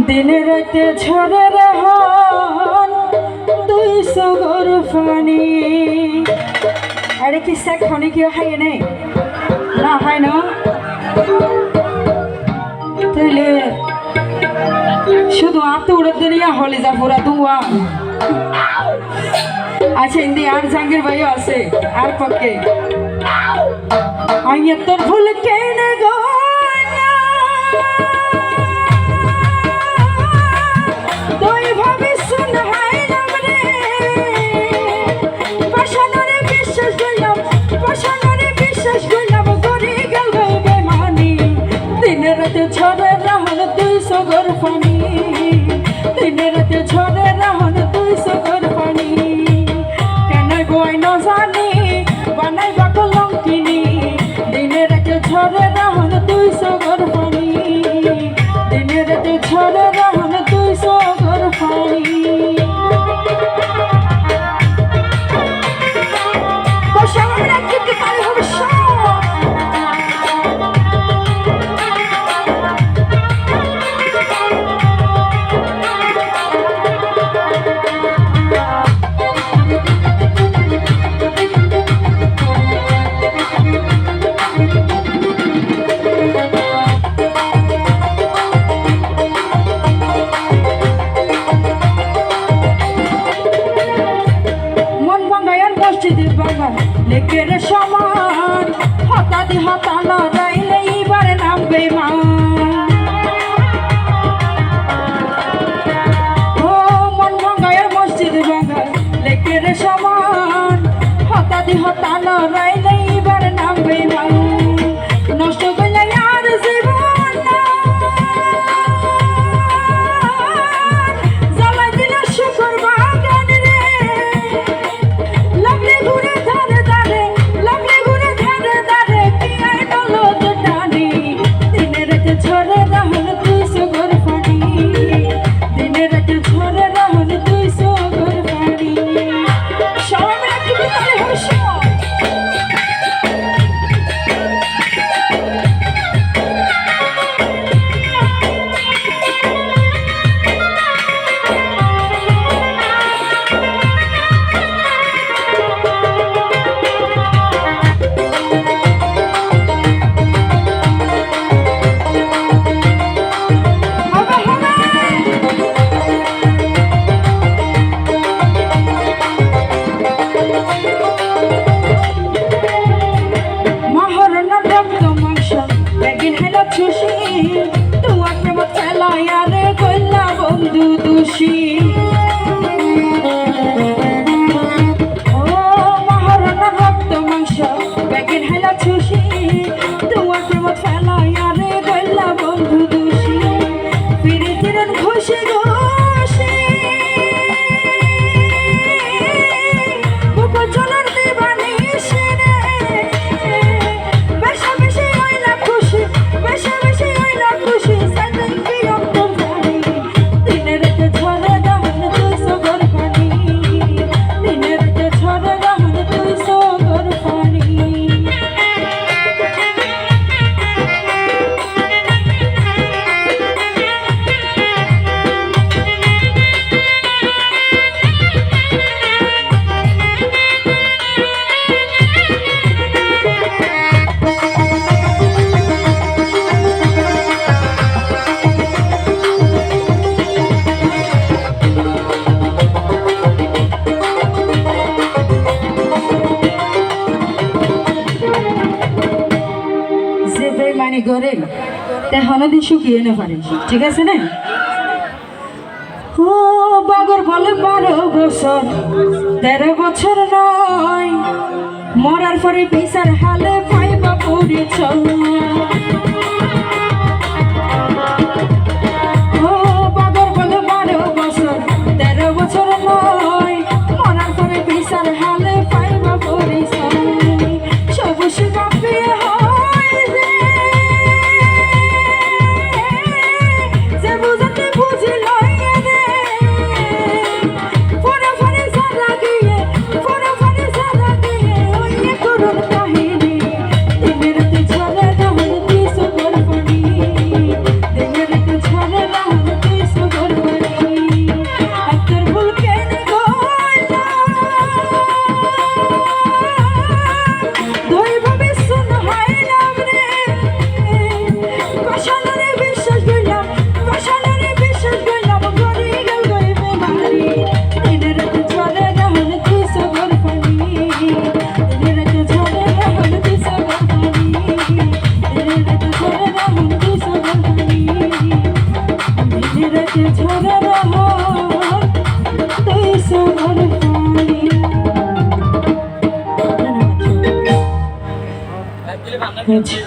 দিনে রাতে ঝরে রহন দুই সগর ফানি। আরে কি স্যাক খনি কি হাই নাই না হাই না তাহলে শুধু আতো উড়ে দুনিয়া হলে যা পুরা দুয়া। আচ্ছা হিন্দি আর জাহাঙ্গীর ভাইও আছে আর পক্ষে আইয়া তোর ভুল কেনে গো তুই ভাবি শুন হাই নাম রে পাশানরে বিশ্বাস গেলাম পাশানরে বিশ্বাস গেলাম গরি গেল বেমানি। দিনে রাতে ঝরে রহন তুই সগর ফানি দিনে রাতে ঝরে রহন তুই সগর ফানি। কেন বই ন জানি বানাই বাকলম কিনি দিনে রাতে ঝরে রহন তুই সগর ফানি দিনে রাতে ঝরে রহন তুই সগর ফানি। তো সামনে রাখতে পারি হবে সব লেকের সমান হতাদি হতানো রাইলে এবার নামবে মা। ও মন ভাঙ্গায় মসজিদ ভাঙ্গা লেকের সমান হতাদি হতানো রাইলে এবার নামবে মা। নষ্ট করলে আর জীবন জ্বালাই দিল শুকর বাগান রে লাগলে ঘুরে ঝরে রহন তুই সগর ফানি দিনে রাতে ঝরে রহন তুই সগর ফানি। সবাই মিলে কি তাহলে হবে সব খুশি ও মহারণা রক্ত মাংস ব্যাগের হেলা খুশি তোমার প্রেম ফেলায় আরে গল্লা বন্ধু দোষী ফিরে ফিরেন খুশি খুশি বুকো চলার দিবানি সেরে বেশা বেশি হইলা খুশি বেশা বেশি হইলা খুশি সাইলেন কি অন্তর জানি দিনে রাতে ঝরে রহন তুই সগর পানি দিনে রাতে ঝরে রহন তুই সগর পানি মানে করে তেহন দিন শুকিয়ে না পারে ঠিক আছে না ও বাগর বলে 12 বছর 13 বছর নয় মরার পরে বিচার হালে পাইবা পরিচয় ও বাগর বলে 12 বছর 13 বছর নয় মরার পরে বিচার হালে পাইবা পরিচয় সবুজ কাঁপিয়ে হয়েছে।